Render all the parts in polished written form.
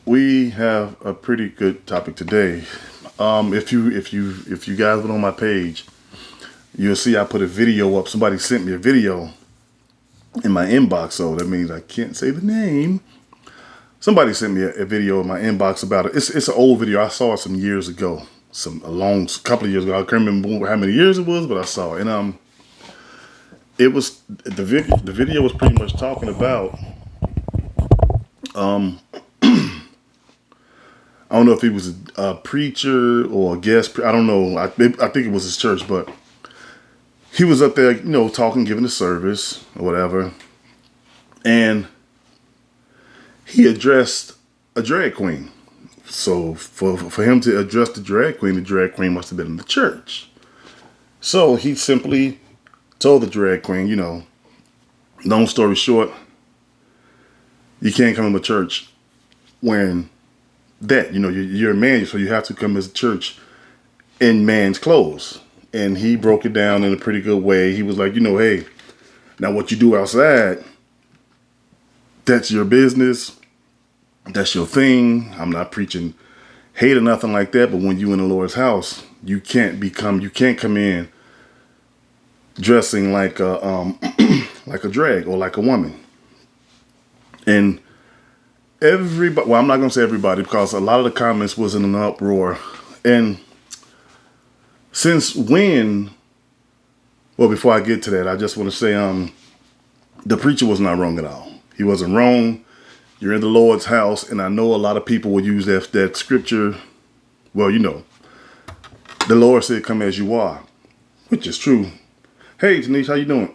We have a pretty good topic today. If you guys went on my page, you'll see I put a video up. Somebody sent me a video in my inbox, so that means I can't say the name. Somebody sent me a video in my inbox about it. It's an old video. I saw it some years ago, a long couple of years ago. I can't remember how many years it was, but I saw it, and it was the video was pretty much talking about I don't know if he was a preacher or a guest. I don't know. I think it was his church, but he was up there, talking, giving the service or whatever, and he addressed a drag queen. So for him to address the drag queen must have been in the church. So he simply told the drag queen, long story short, you can't come to church wearing that. You're a man, so you have to come to church in man's clothes. And he broke it down in a pretty good way. He was like, hey, now what you do outside, that's your business. That's your thing. I'm not preaching hate or nothing like that. But when you in the Lord's house, you can't come in dressing like a like a drag or like a woman. And everybody, well, I'm not going to say everybody, because a lot of the comments was in an uproar. And since when, well, before I get to that, I just want to say, the preacher was not wrong at all. He wasn't wrong. You're in the Lord's house, and I know a lot of people will use that scripture. Well, the Lord said, come as you are, which is true. Hey, Tanisha, how you doing?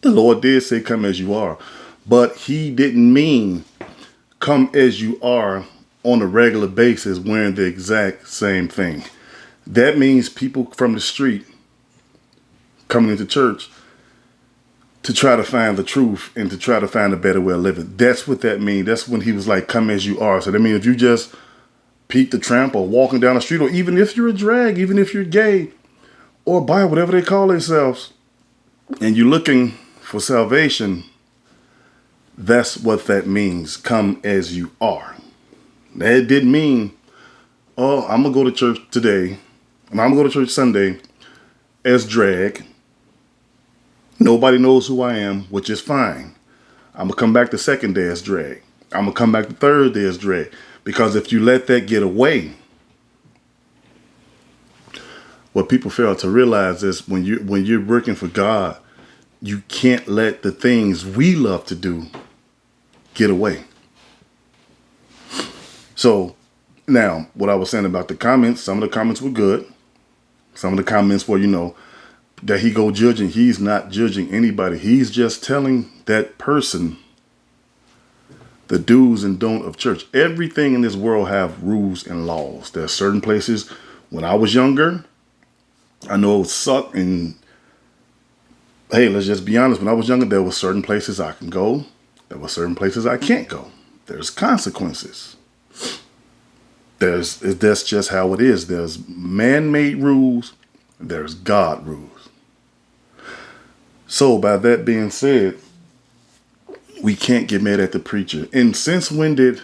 The Lord did say, come as you are, but he didn't mean come as you are on a regular basis wearing the exact same thing. That means people from the street coming into church to try to find the truth and to try to find a better way of living. That's what that means. That's when he was like, come as you are. So that means if you just Pete the Tramp or walking down the street, or even if you're a drag, even if you're gay or bi, whatever they call themselves, and you're looking for salvation, that's what that means. Come as you are. That didn't mean, oh, I'm going to go to church today, and I'm going to go to church Sunday as drag. Nobody knows who I am, which is fine. I'm going to come back the second day as drag. I'm going to come back the third day as drag. Because if you let that get away, what people fail to realize is when you're working for God, you can't let the things we love to do get away. So now, what I was saying about the comments, some of the comments were good. Some of the comments were, that he go judging. He's not judging anybody. He's just telling that person the do's and don't of church. Everything in this world have rules and laws. There are certain places. When I was younger, I know it would suck. And hey, let's just be honest. When I was younger, there were certain places I can go. There were certain places I can't go. There's consequences. That's just how it is. There's man-made rules. There's God rules. So by that being said, we can't get mad at the preacher. And since when did,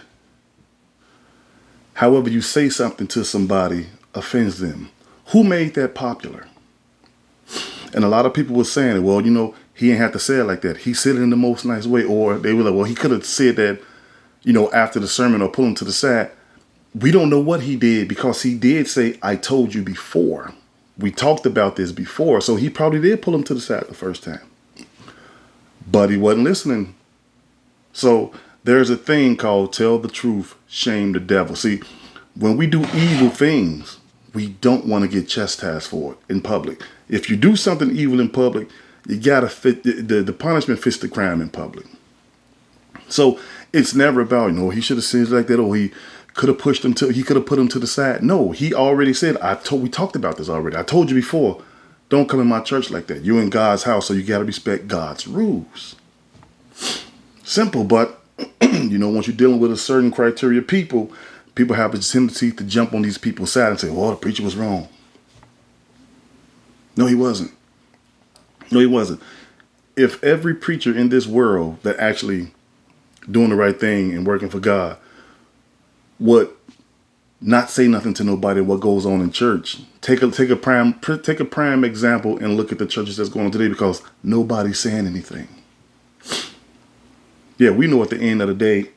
however you say something to somebody offends them? Who made that popular? And a lot of people were saying, well, he ain't have to say it like that. He said it in the most nice way. Or they were like, well, he could have said that, after the sermon, or pull him to the side. We don't know what he did, because he did say, I told you before. We talked about this before. So he probably did pull him to the side the first time. But he wasn't listening. So there's a thing called tell the truth, shame the devil. See, when we do evil things, we don't want to get chastised for it in public. If you do something evil in public, you got to fit the punishment fits the crime in public. So it's never about, he should have said it like that, or he could have pushed him he could have put him to the side. No, he already said, we talked about this already. I told you before, don't come in my church like that. You're in God's house, so you got to respect God's rules. Simple, but once you're dealing with a certain criteria people have a tendency to jump on these people's side and say, well, the preacher was wrong. No, he wasn't. No, he wasn't. If every preacher in this world that actually doing the right thing and working for God would not say nothing to nobody what goes on in church. Take a prime example and look at the churches that's going on today, because nobody's saying anything. Yeah, we know at the end of the day,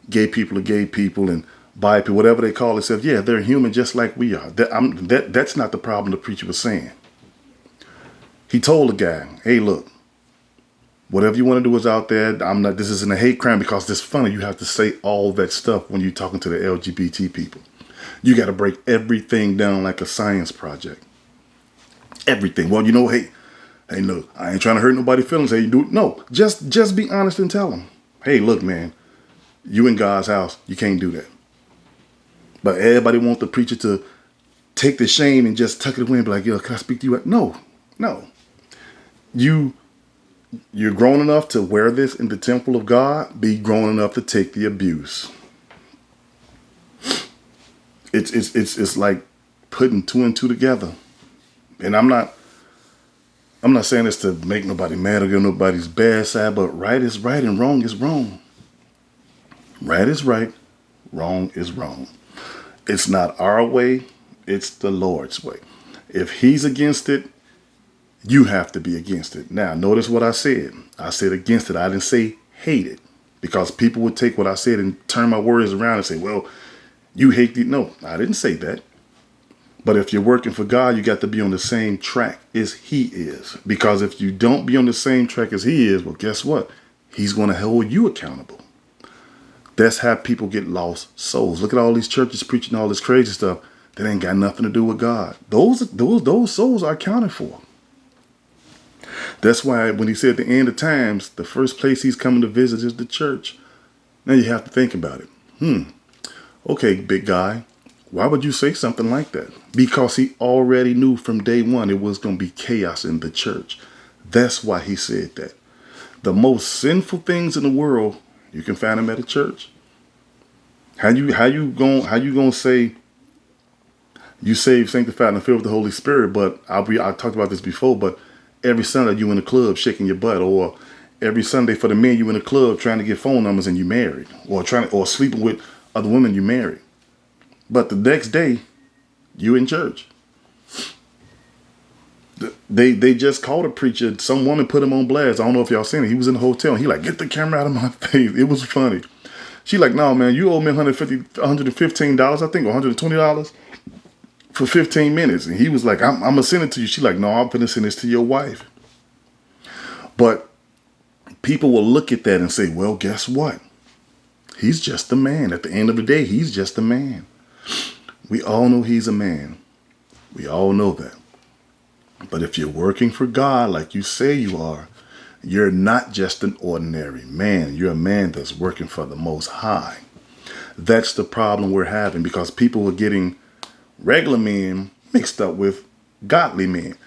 gay people are gay people, and bi people, whatever they call themselves. Yeah, they're human just like we are. That's not the problem the preacher was saying. He told the guy, hey, look, whatever you want to do is out there. This isn't a hate crime, because it's funny. You have to say all that stuff when you're talking to the LGBT people. You got to break everything down like a science project. Everything. Well, hey, look, I ain't trying to hurt nobody's feelings. Hey, you do it. No, just be honest and tell them, hey, look, man, you in God's house, you can't do that. But everybody wants the preacher to take the shame and just tuck it away and be like, yo, can I speak to you? No. You're grown enough to wear this in the temple of God. Be grown enough to take the abuse. It's like putting two and two together. And I'm not saying this to make nobody mad or get nobody's bad side, but right is right and wrong is wrong. Right is right, wrong is wrong. It's not our way, it's the Lord's way. If he's against it, you have to be against it. Now, notice what I said. I said against it. I didn't say hate it, because people would take what I said and turn my words around and say, well, you hate it. No, I didn't say that. But if you're working for God, you got to be on the same track as he is. Because if you don't be on the same track as he is, well, guess what? He's going to hold you accountable. That's how people get lost souls. Look at all these churches preaching all this crazy stuff that ain't got nothing to do with God. Those souls are accounted for. That's why when he said at the end of times, the first place he's coming to visit is the church. Now you have to think about it. Okay, big guy, why would you say something like that? Because he already knew from day one it was going to be chaos in the church. That's why he said that. The most sinful things in the world, you can find them at a church. How you gonna say you saved, sanctified, and filled with the Holy Spirit? But I talked about this before. But every Sunday you in the club shaking your butt, or every Sunday for the men you in the club trying to get phone numbers and you married, or sleeping with other women you married. But the next day you in church. They just called a preacher. Some woman put him on blast. I don't know if y'all seen it. He was in the hotel and he like, get the camera out of my face. It was funny. She like, no, man, you owe me $115, I think, or $120 for 15 minutes. And he was like, I'm going to send it to you. She like, no, I'm going to send this to your wife. But people will look at that and say, well, guess what? He's just a man. At the end of the day, he's just a man. We all know he's a man. We all know that. But if you're working for God like you say you are, you're not just an ordinary man. You're a man that's working for the Most High. That's the problem we're having, because people are getting regular men mixed up with godly men.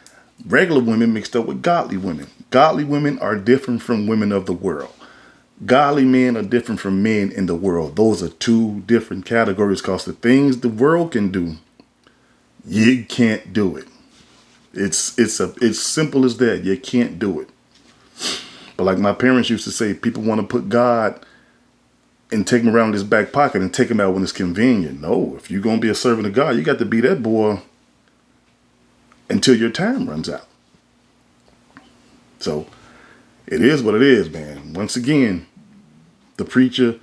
Regular women mixed up with godly women. Godly women are different from women of the world. Godly men are different from men in the world. Those are two different categories, because the things the world can do, you can't do it. It's simple as that. You can't do it. But like my parents used to say, people want to put God and take him around his back pocket and take him out when it's convenient. No, if you're going to be a servant of God, you got to be that boy until your time runs out. So it is what it is, man. Once again, the preacher,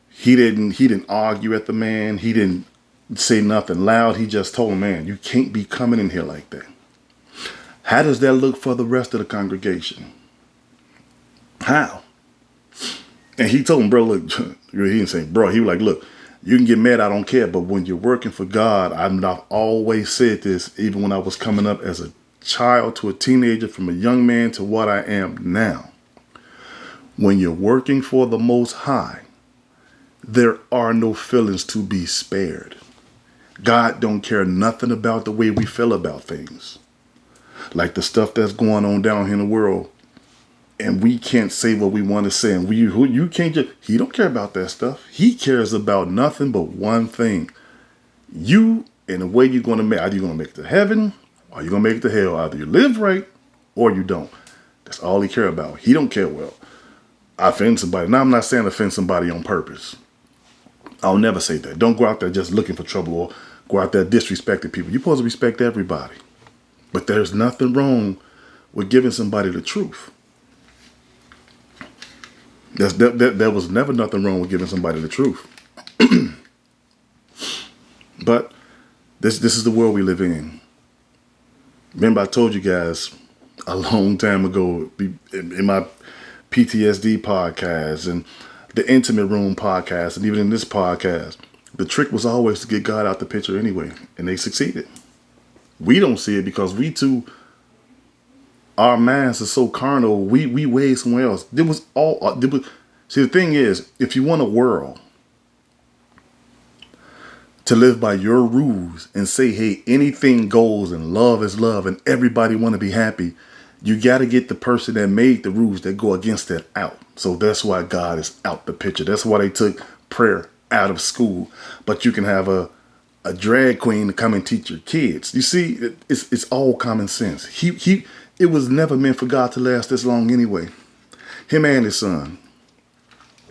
he didn't argue at the man. He didn't say nothing loud. He just told him, man, you can't be coming in here like that. How does that look for the rest of the congregation? How? And he told him, bro, look, he didn't say, bro, he was like, look, you can get mad, I don't care. But when you're working for God, I've always said this, even when I was coming up as a child to a teenager, from a young man to what I am now. When you're working for the Most High, there are no feelings to be spared. God don't care nothing about the way we feel about things. Like the stuff that's going on down here in the world, and we can't say what we want to say, and you can't just, he don't care about that stuff. He cares about nothing but one thing. You and the way you're going to make, either you're going to make it to heaven or you're going to make it to hell. Either you live right or you don't. That's all he care about. He don't care, well, I offend somebody. Now, I'm not saying offend somebody on purpose. I'll never say that. Don't go out there just looking for trouble or go out there disrespecting people. You're supposed to respect everybody. But there's nothing wrong with giving somebody the truth. There was never nothing wrong with giving somebody the truth. But this is the world we live in. Remember, I told you guys a long time ago in my PTSD podcast and the Intimate Room podcast and even in this podcast, the trick was always to get God out the picture anyway, and they succeeded. We don't see it because our minds are so carnal. We way somewhere else. See, the thing is, if you want a world to live by your rules and say, hey, anything goes and love is love and everybody want to be happy, you got to get the person that made the rules that go against that out. So that's why God is out the picture. That's why they took prayer out of school. But you can have a drag queen to come and teach your kids. You see, it's all common sense. It was never meant for God to last this long anyway. Him and his son.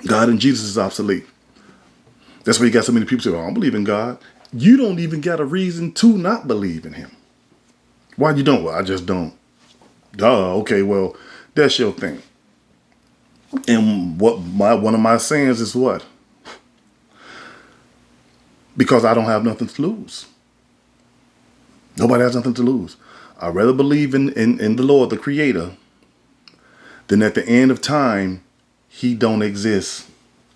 God and Jesus is obsolete. That's why you got so many people say, I don't believe in God. You don't even got a reason to not believe in him. Why you don't? Well, I just don't. Duh, okay, well, that's your thing. And one of my sayings is what? Because I don't have nothing to lose. Nobody has nothing to lose. I'd rather believe in the Lord, the Creator, than at the end of time, he don't exist.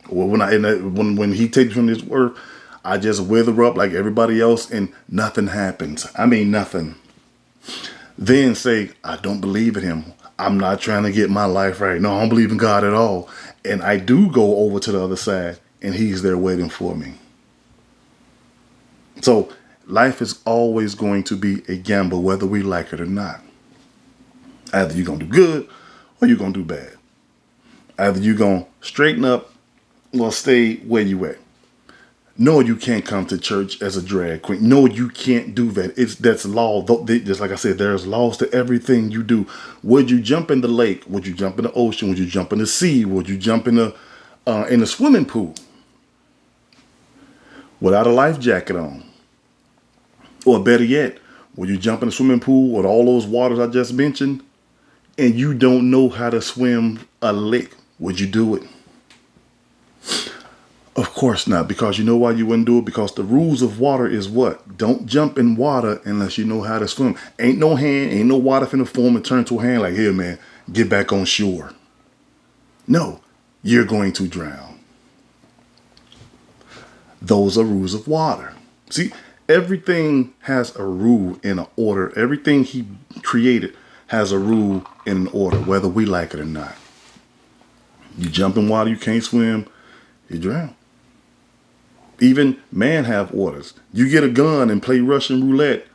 Or when he takes from this earth, I just wither up like everybody else and nothing happens. I mean, nothing. Then say, I don't believe in him. I'm not trying to get my life right. No, I don't believe in God at all. And I do go over to the other side and he's there waiting for me. So life is always going to be a gamble, whether we like it or not. Either you're going to do good or you're going to do bad. Either you're going to straighten up or stay where you at. No, you can't come to church as a drag queen. No, you can't do that. That's law. Just like I said, there's laws to everything you do. Would you jump in the lake? Would you jump in the ocean? Would you jump in the sea? Would you jump in the swimming pool without a life jacket on? Or better yet, would you jump in the swimming pool with all those waters I just mentioned and you don't know how to swim a lick? Would you do it? Of course not, because you know why you wouldn't do it? Because the rules of water is what? Don't jump in water unless you know how to swim. Ain't no water finna form and turn to a hand like, here, man, get back on shore. No, you're going to drown. Those are rules of water. See, everything has a rule and an order. Everything he created has a rule and an order, whether we like it or not. You jump in water, you can't swim, you drown. Even man have orders. You get a gun and play Russian roulette.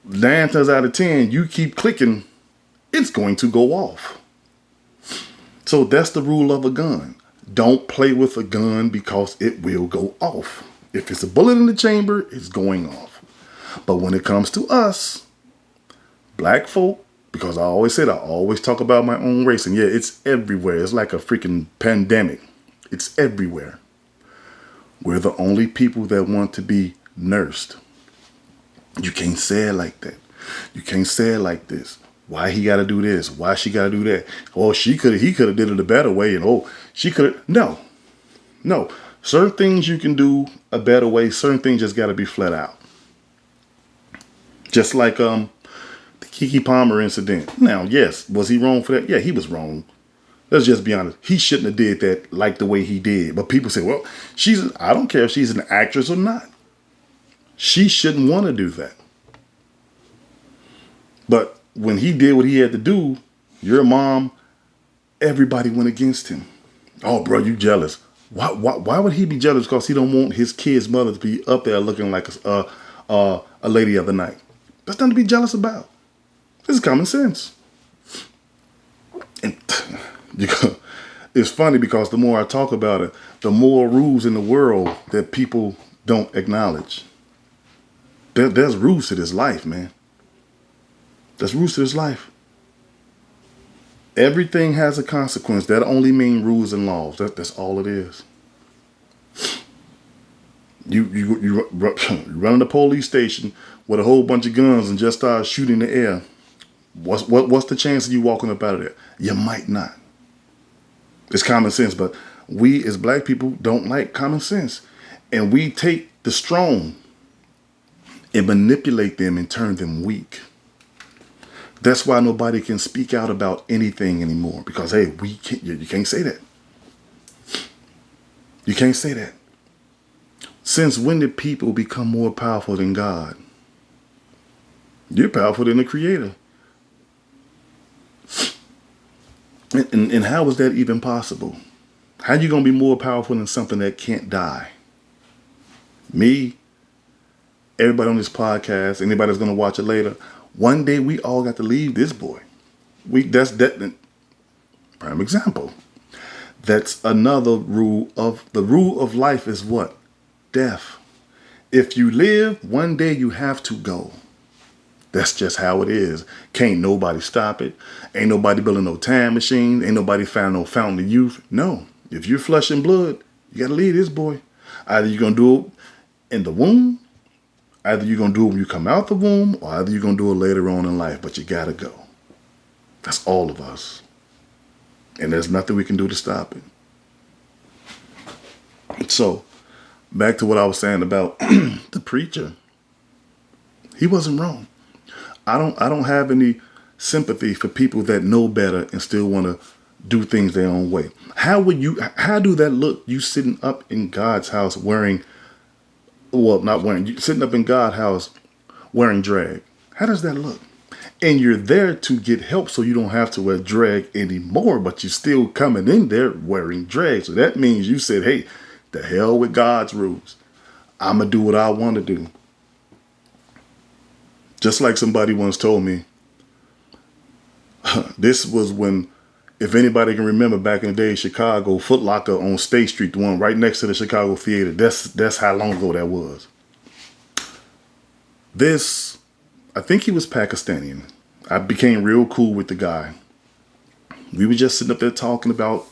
9 times out of 10, you keep clicking, it's going to go off. So that's the rule of a gun. Don't play with a gun because it will go off. If it's a bullet in the chamber, it's going off. But when it comes to us, black folk, because I always talk about my own race, and yeah, it's everywhere. It's like a freaking pandemic. It's everywhere. We're the only people that want to be nursed. You can't say it like that. You can't say it like this. Why he got to do this? Why she got to do that? Oh, he could have did it a better way. And oh, she could have. No. Certain things you can do a better way. Certain things just got to be flat out. Just like the Keke Palmer incident. Now, yes, was he wrong for that? Yeah, he was wrong. Let's just be honest. He shouldn't have did that like the way he did. But people say, well, I don't care if she's an actress or not. She shouldn't want to do that. But when he did what he had to do, your mom, everybody went against him. Oh, bro, you jealous. Why would he be jealous? Because he don't want his kid's mother to be up there looking like a lady of the night. That's nothing to be jealous about. This is common sense. And it's funny because the more I talk about it, the more rules in the world that people don't acknowledge. There's rules to this life, man. There's rules to this life. Everything has a consequence. That only means rules and laws. That's all it is. You run in the police station with a whole bunch of guns and just start shooting in the air. What's the chance of you walking up out of there? You might not. It's common sense, but we as black people don't like common sense. And we take the strong and manipulate them and turn them weak. That's why nobody can speak out about anything anymore. Because, hey, you can't say that. You can't say that. Since when did people become more powerful than God? You're powerful than the Creator. And how is that even possible? How you going to be more powerful than something that can't die? Me, everybody on this podcast, anybody that's going to watch it later, one day we all got to leave this boy. That's prime example. That's another rule of the rule of life is what? Death. If you live, one day you have to go. That's just how it is. Can't nobody stop it. Ain't nobody building no time machine. Ain't nobody found no fountain of youth. No. If you're flushing blood, you got to leave this boy. Either you're going to do it in the womb, either you're going to do it when you come out the womb, or either you're going to do it later on in life, but you got to go. That's all of us. And there's nothing we can do to stop it. So, back to what I was saying about the preacher. He wasn't wrong. I don't have any sympathy for people that know better and still want to do things their own way. How do that look? You sitting up in God's house sitting up in God's house wearing drag. How does that look? And you're there to get help so you don't have to wear drag anymore, but you're still coming in there wearing drag. So that means you said, hey, the hell with God's rules. I'm going to do what I want to do. Just like somebody once told me, this was when, if anybody can remember back in the day, Chicago, Foot Locker on State Street, the one right next to the Chicago Theater. That's how long ago that was. I think he was Pakistani. I became real cool with the guy. We were just sitting up there talking about,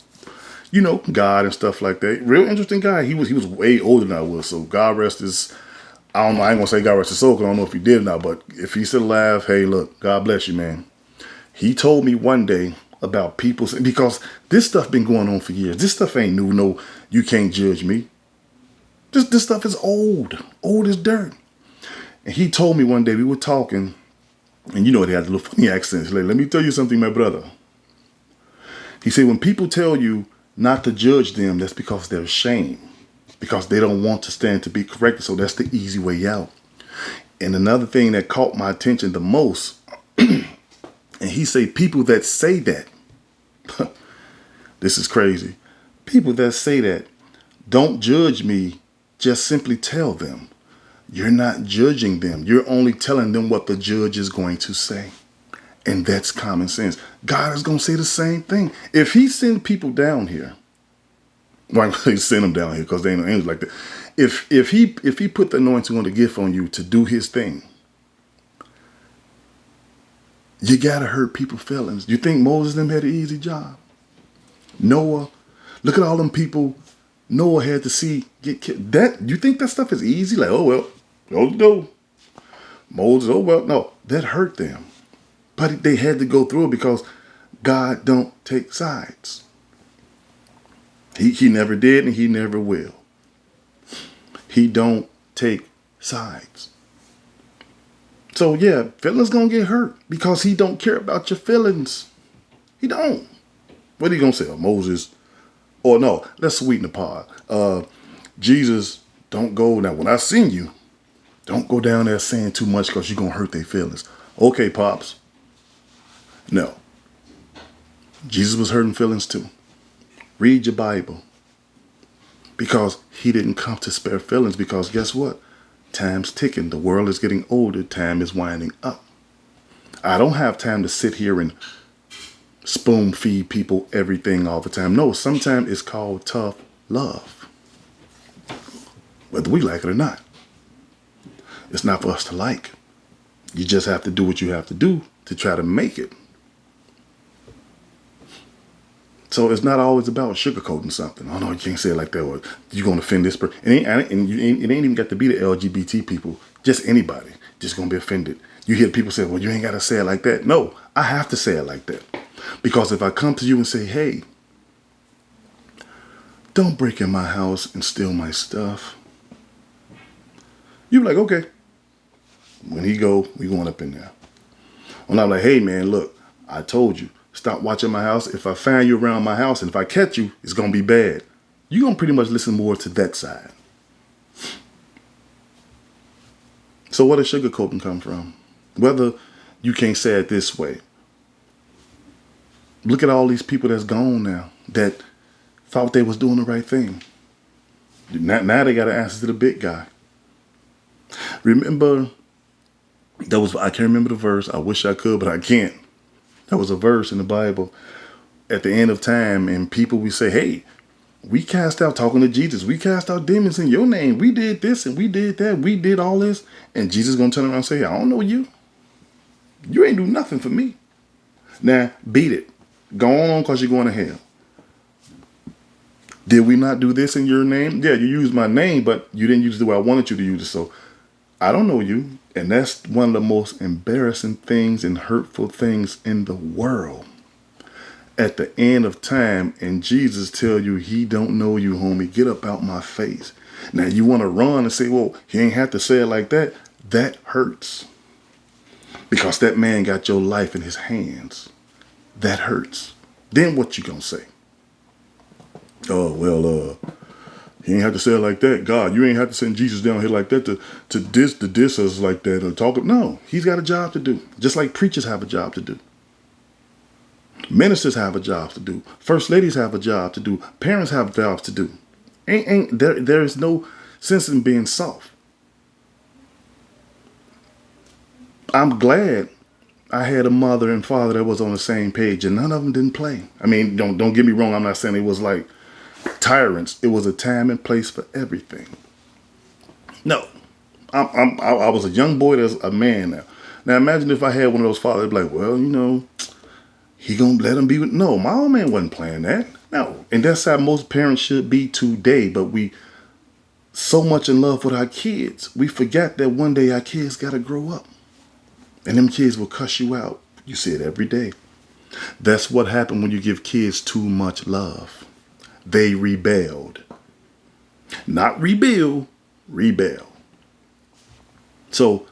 God and stuff like that. Real interesting guy. He was way older than I was. So God rest his, I don't know. I ain't gonna say God rest his soul, 'cause I don't know if he did or not. But if he's still alive, hey, look, God bless you, man. He told me one day about people, because this stuff been going on for years. This stuff ain't new. No, you can't judge me. This stuff is old as dirt. And he told me one day, we were talking, and they had the little funny accents. Like, let me tell you something, my brother. He said, when people tell you not to judge them, that's because they're ashamed, because they don't want to stand to be corrected. So that's the easy way out. And another thing that caught my attention the most, and he said, people that say that, this is crazy. People that say that, don't judge me, just simply tell them. You're not judging them. You're only telling them what the judge is going to say. And that's common sense. God is going to say the same thing. If he send people down here, well, he send them down here because they ain't no angels like that. If he put the anointing on the gift on you to do his thing, you got to hurt people's feelings. You think Moses and them had an easy job? Noah, look at all them people Noah had to see get killed. You think that stuff is easy? Like, oh, well, no. Moses, oh, well, no. That hurt them. But they had to go through it because God don't take sides. He never did and he never will. He don't take sides. So yeah, feelings gonna get hurt because he don't care about your feelings. He don't. What are you gonna say? Moses? Or no, let's sweeten the pot. Jesus, don't go now. When I seen you, don't go down there saying too much because you're gonna hurt their feelings. Okay, pops. No. Jesus was hurting feelings too. Read your Bible. Because he didn't come to spare feelings, because guess what? Time's ticking. The world is getting older. Time is winding up. I don't have time to sit here and spoon feed people everything all the time. No, sometimes it's called tough love. Whether we like it or not. It's not for us to like. You just have to do what you have to do to try to make it. So it's not always about sugarcoating something. Oh no, you can't say it like that. Or you're gonna offend this person. It ain't even got to be the LGBT people. Just anybody just gonna be offended. You hear people say, "Well, you ain't gotta say it like that." No, I have to say it like that because if I come to you and say, "Hey, don't break in my house and steal my stuff," you be like, "Okay." When he go, we going up in there. When I'm like, "Hey man, look, I told you, stop watching my house. If I find you around my house and if I catch you, it's gonna be bad." You're gonna pretty much listen more to that side. So where does sugarcoating come from? Whether you can't say it this way. Look at all these people that's gone now that thought they was doing the right thing. Now they got to answer to the big guy. Remember, I can't remember the verse. I wish I could, but I can't. There was a verse in the Bible at the end of time, and people we say, "Hey, we cast out," talking to Jesus, "we cast out demons in your name. We did this and we did that. We did all this." And Jesus gonna turn around and say, "I don't know you. You ain't do nothing for me. Now beat it. Go on because you're going to hell. Did we not do this in your name? Yeah, you used my name, but you didn't use it the way I wanted you to use it. So I don't know you." And that's one of the most embarrassing things and hurtful things in the world. At the end of time, and Jesus tell you he don't know you, homie. Get up out my face. Now you want to run and say, "Well, he ain't have to say it like that." That hurts. Because that man got your life in his hands. That hurts. Then what you gonna say? "Oh, well, he ain't have to say it like that. God, you ain't have to send Jesus down here like that to diss us like that or talk." No, he's got a job to do. Just like preachers have a job to do. Ministers have a job to do. First ladies have a job to do. Parents have jobs to do. There is no sense in being soft. I'm glad I had a mother and father that was on the same page, and none of them didn't play. I mean, don't get me wrong. I'm not saying it was like tyrants. It was a time and place for everything. No, I was a young boy that's a man now. Now imagine if I had one of those fathers be like, "Well, he gonna let him be with." No, my old man wasn't playing that. No, and that's how most parents should be today. But we so much in love with our kids, we forget that one day our kids gotta grow up. And them kids will cuss you out. You see it every day. That's what happened when you give kids too much love. They rebelled. Not rebuild, rebel. So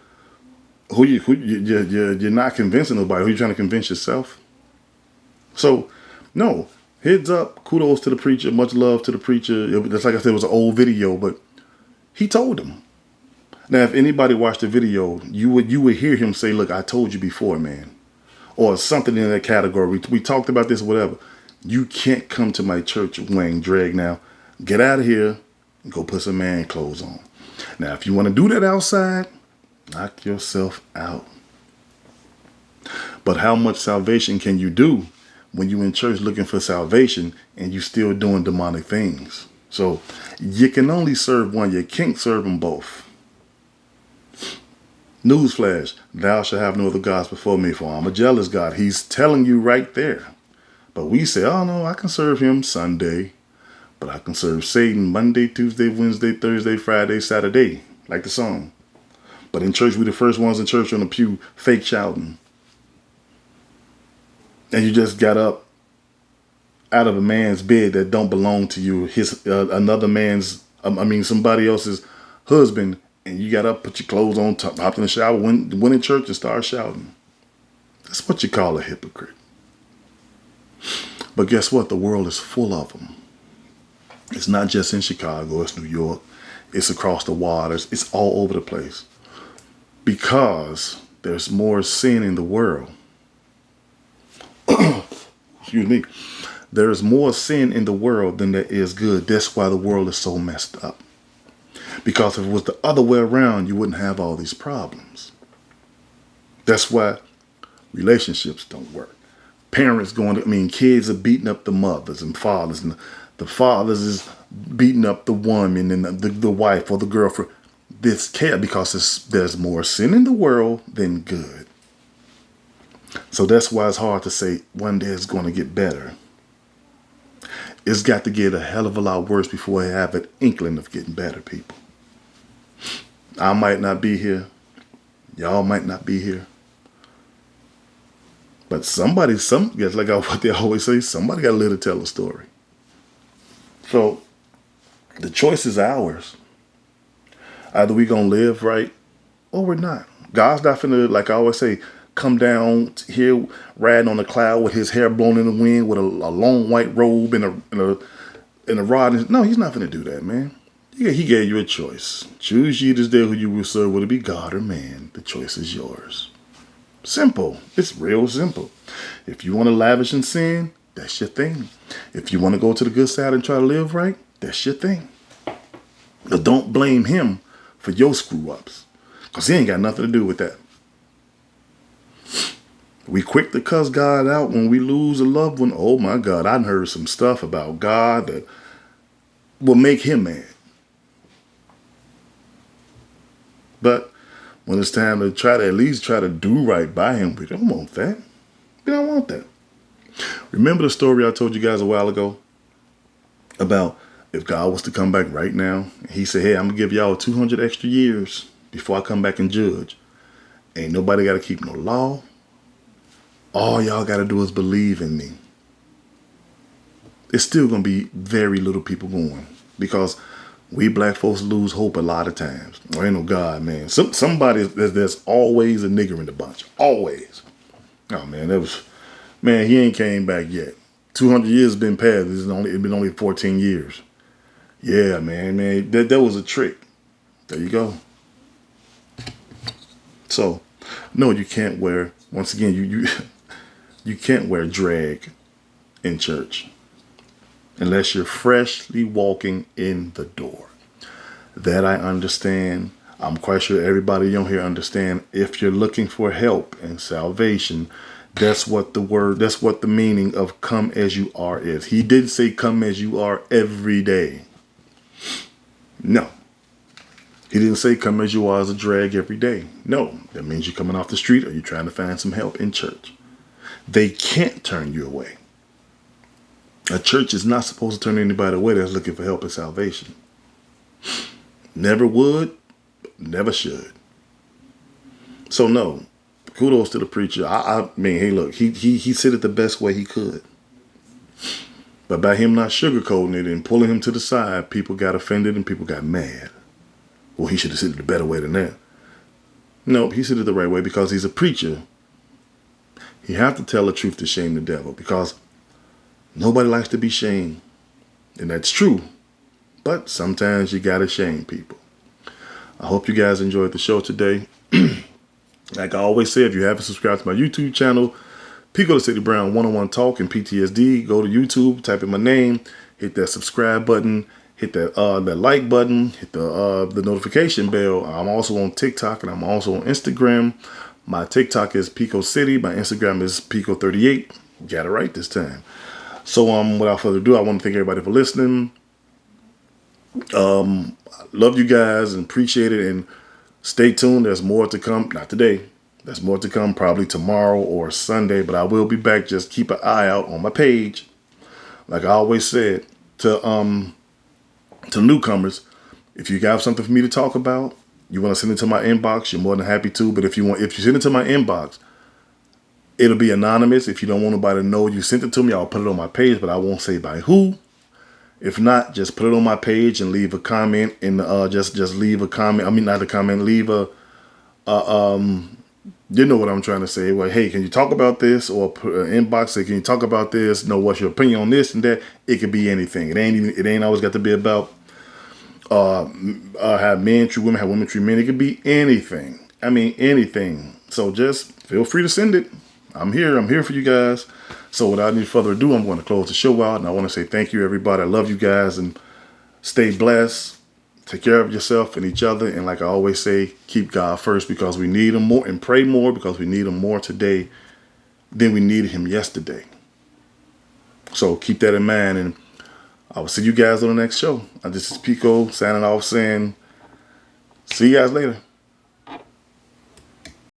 you're not convincing nobody. Who you trying to convince yourself? So no, heads up, kudos to the preacher, much love to the preacher. Just like I said, it was an old video, but he told them. Now, if anybody watched the video, you would hear him say, "Look, I told you before, man," or something in that category. We talked about this, whatever. You can't come to my church wearing drag now. Get out of here and go put some man clothes on. Now, if you want to do that outside, knock yourself out. But how much salvation can you do when you in church looking for salvation and you still doing demonic things? So you can only serve one. You can't serve them both. Newsflash, thou shalt have no other gods before me, for I'm a jealous God. He's telling you right there. But we say, "Oh no, I can serve him Sunday, but I can serve Satan Monday, Tuesday, Wednesday, Thursday, Friday, Saturday," like the song. But in church, we the first ones in church on the pew, fake shouting. And you just got up out of a man's bed that don't belong to you, another man's, somebody else's husband, and you got up, put your clothes on, hopped in the shower, went in church and started shouting. That's what you call a hypocrite. But guess what? The world is full of them. It's not just in Chicago, it's New York, it's across the waters, it's all over the place. Because there's more sin in the world. Excuse me. There's more sin in the world than there is good. That's why the world is so messed up. Because if it was the other way around, you wouldn't have all these problems. That's why relationships don't work. Kids are beating up the mothers and fathers, and the fathers is beating up the woman and the wife or the girlfriend. This can't, because there's more sin in the world than good. So that's why it's hard to say one day it's going to get better. It's got to get a hell of a lot worse before I have an inkling of getting better, people. I might not be here. Y'all might not be here. But somebody, guess like what they always say, somebody got to live to tell a story. So the choice is ours. Either we going to live right or we're not. God's not finna, like I always say, come down here riding on a cloud with his hair blown in the wind with a long white robe and a rod. No, he's not finna do that, man. He gave you a choice. Choose ye this day who you will serve, whether it be God or man. The choice is yours. Simple. It's real simple. If you want to lavish in sin, that's your thing. If you want to go to the good side and try to live right, that's your thing. But don't blame him for your screw ups, because he ain't got nothing to do with that. We quick to cuss God out when we lose a loved one. Oh my God, I heard some stuff about God that will make him mad. But when it's time to try to at least try to do right by him, we don't want that. We don't want that. Remember the story I told you guys a while ago about if God was to come back right now, he said, hey, I'm going to give y'all 200 extra years before I come back and judge. Ain't nobody got to keep no law. All y'all got to do is believe in me. It's still going to be very little people going, because we black folks lose hope a lot of times. There ain't no God, man. Somebody, there's always a nigger in the bunch. Always. Oh, man, he ain't came back yet. 200 years been passed. It's been only 14 years. Yeah, man, that was a trick. There you go. So, no, you can't wear, once again, you can't wear drag in church unless you're freshly walking in the door. That I understand. I'm quite sure everybody on here understand. If you're looking for help and salvation, that's what the meaning of come as you are is. He did say come as you are every day. No. He didn't say come as you are as a drag every day. No. That means you're coming off the street or you're trying to find some help in church. They can't turn you away. A church is not supposed to turn anybody away that's looking for help and salvation. Never would, never should. So no, kudos to the preacher. I mean, hey, look, he said it the best way he could. But by him not sugarcoating it and pulling him to the side, people got offended and people got mad. Well, he should have said it a better way than that. No, he said it the right way because he's a preacher. You have to tell the truth to shame the devil, because nobody likes to be shamed. And that's true. But sometimes you gotta shame people. I hope you guys enjoyed the show today. Like I always say, if you haven't subscribed to my YouTube channel, Pico the City Brown 101 Talk and PTSD, go to YouTube, type in my name, hit that subscribe button, hit that like button, hit the notification bell. I'm also on TikTok and I'm also on Instagram. My TikTok is Pico City. My Instagram is Pico38. Got it right this time. So without further ado, I want to thank everybody for listening. Love you guys and appreciate it, and stay tuned. There's more to come. Not today. There's more to come probably tomorrow or Sunday, but I will be back. Just keep an eye out on my page. Like I always said to newcomers, if you got something for me to talk about, you want to send it to my inbox, you're more than happy to. But if you send it to my inbox, it'll be anonymous. If you don't want nobody to know you sent it to me, I'll put it on my page, but I won't say by who. If not, just put it on my page and leave a comment and just leave a comment. I mean, not a comment, leave a you know what I'm trying to say. Well, hey, can you talk about this? Or put an inbox, say, can you talk about this? Know what's your opinion on this and that? It could be anything. It ain't always got to be about have men treat women, have women treat men. It could be anything. I mean, anything. So just feel free to send it. I'm here for you guys. So without any further ado, I'm going to close the show out. And I want to say thank you, everybody. I love you guys and stay blessed. Take care of yourself and each other. And like I always say, keep God first, because we need him more, and pray more because we need him more today than we needed him yesterday. So keep that in mind. And I will see you guys on the next show. This is Pico signing off saying, see you guys later.